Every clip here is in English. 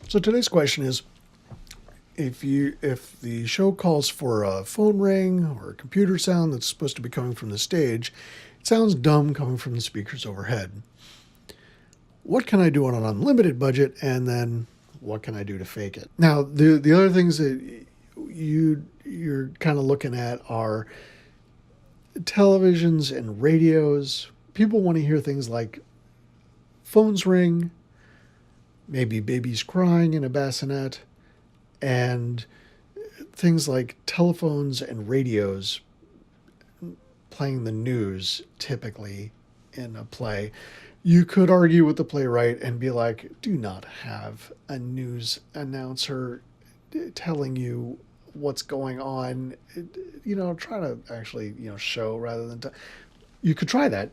So today's question is, if the show calls for a phone ring or a computer sound that's supposed to be coming from the stage, it sounds dumb coming from the speakers overhead. What can I do on an unlimited budget, and then what can I do to fake it? Now, the other things that you're kind of looking at are televisions and radios. People want to hear things like phones ring, maybe babies crying in a bassinet, and things like telephones and radios playing the news typically in a play. You could argue with the playwright and be like, do not have a news announcer telling you what's going on. Try to actually, show rather than... You could try that,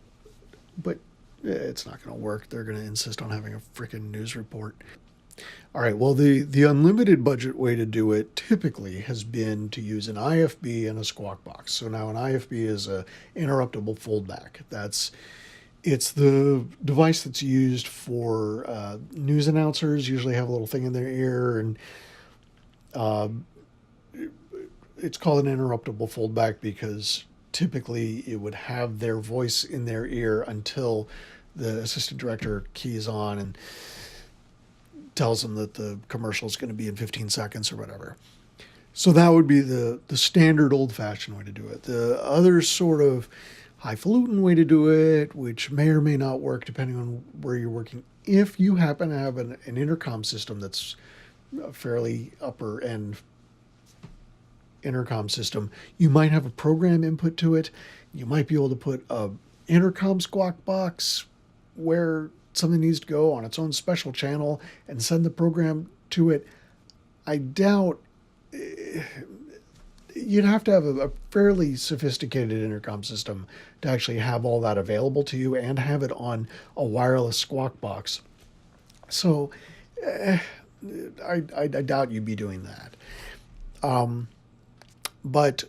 but it's not going to work. They're going to insist on having a freaking news report. All right, well, the unlimited budget way to do it typically has been to use an IFB and a squawk box. So now an IFB is a interruptible foldback. It's the device that's used for news announcers. Usually have a little thing in their ear, and it's called an interruptible foldback because typically it would have their voice in their ear until the assistant director keys on and tells them that the commercial is going to be in 15 seconds or whatever. So that would be the standard old-fashioned way to do it. The other sort of highfalutin way to do it, which may or may not work depending on where you're working, if you happen to have an intercom system that's a fairly upper-end intercom system, you might have a program input to it. You might be able to put a intercom squawk box where something needs to go on its own special channel and send the program to it. I doubt... You'd have to have a fairly sophisticated intercom system to actually have all that available to you and have it on a wireless squawk box. So I doubt you'd be doing that. But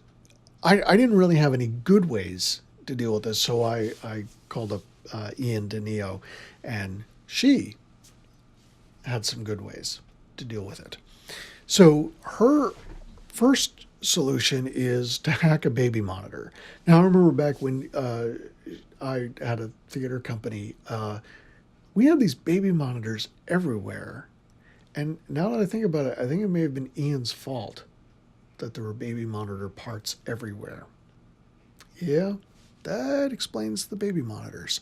I didn't really have any good ways to deal with this, so I called up Ien DeNio, and she had some good ways to deal with it. So her first solution is to hack a baby monitor. Now, I remember back when I had a theater company, we had these baby monitors everywhere. And now that I think about it, I think it may have been Ian's fault that there were baby monitor parts everywhere. Yeah, that explains the baby monitors.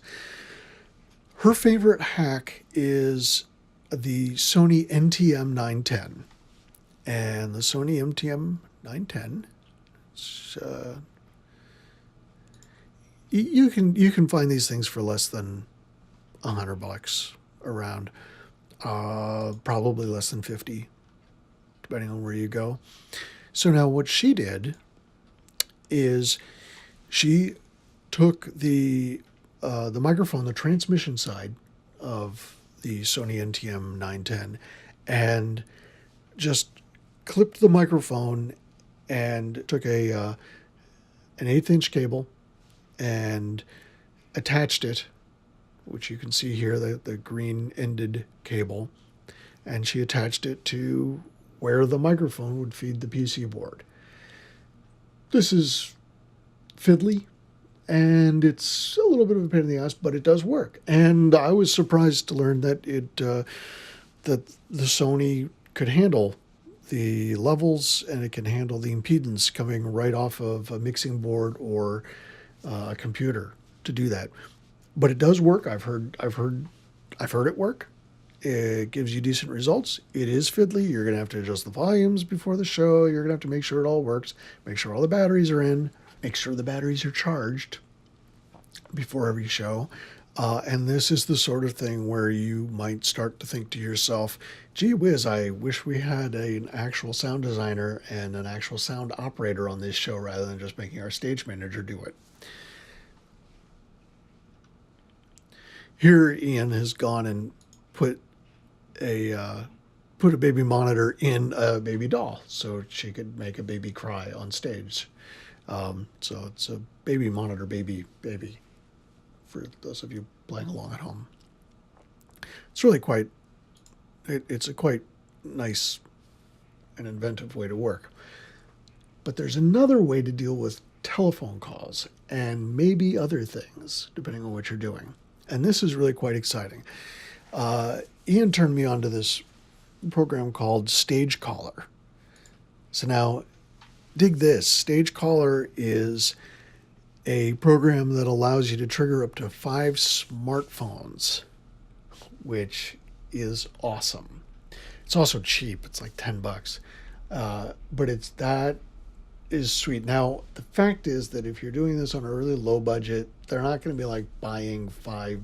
Her favorite hack is the Sony NTM 910. And the Sony NTM 910, you can find these things for less than $100 around, probably less than 50, depending on where you go. So now what she did is she took the microphone, the transmission side of the Sony NTM 910, and just clipped the microphone and took an 1/8-inch cable and attached it, which you can see here, the green-ended cable, and she attached it to where the microphone would feed the PC board. This is fiddly, and it's a little bit of a pain in the ass, but it does work. And I was surprised to learn that that the Sony could handle the levels, and it can handle the impedance coming right off of a mixing board or a computer to do that. But it does work. I've heard it work. It gives you decent results. It is fiddly. You're going to have to adjust the volumes before the show. You're going to have to make sure it all works. Make sure all the batteries are in. Make sure the batteries are charged before every show. And this is the sort of thing where you might start to think to yourself, gee whiz, I wish we had an actual sound designer and an actual sound operator on this show rather than just making our stage manager do it. Here, Ian has gone and put a baby monitor in a baby doll so she could make a baby cry on stage. So it's a baby monitor, baby, for those of you playing along at home. It's really it's a quite nice and inventive way to work. But there's another way to deal with telephone calls and maybe other things, depending on what you're doing. And this is really quite exciting. Ien turned me on to this program called Stage Caller. So now, dig this. Stage Caller is a program that allows you to trigger up to 5 smartphones, which is awesome. It's also cheap. It's like $10. But that is sweet. Now, the fact is that if you're doing this on a really low budget, they're not going to be like buying 5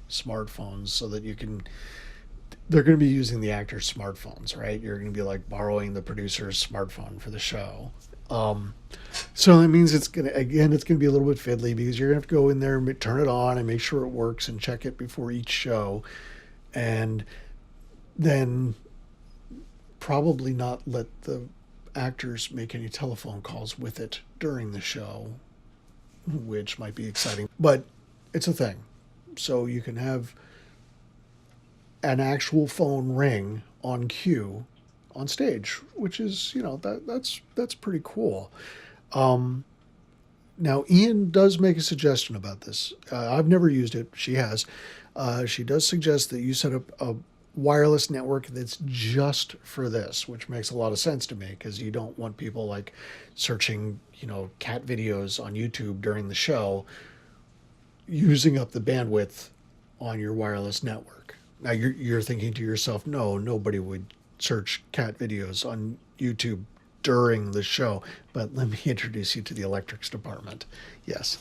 smartphones so that you can. They're going to be using the actor's smartphones, right? You're going to be like borrowing the producer's smartphone for the show. So that means it's going to be a little bit fiddly because you're going to have to go in there and turn it on and make sure it works and check it before each show. And then probably not let the actors make any telephone calls with it during the show, which might be exciting. But it's a thing. So you can have an actual phone ring on cue on stage, which is, that's pretty cool. Now, Ien does make a suggestion about this. I've never used it. She has. She does suggest that you set up a wireless network that's just for this, which makes a lot of sense to me because you don't want people like searching, cat videos on YouTube during the show, using up the bandwidth on your wireless network. Now you're thinking to yourself, no, nobody would search cat videos on YouTube during the show. But let me introduce you to the electrics department. Yes.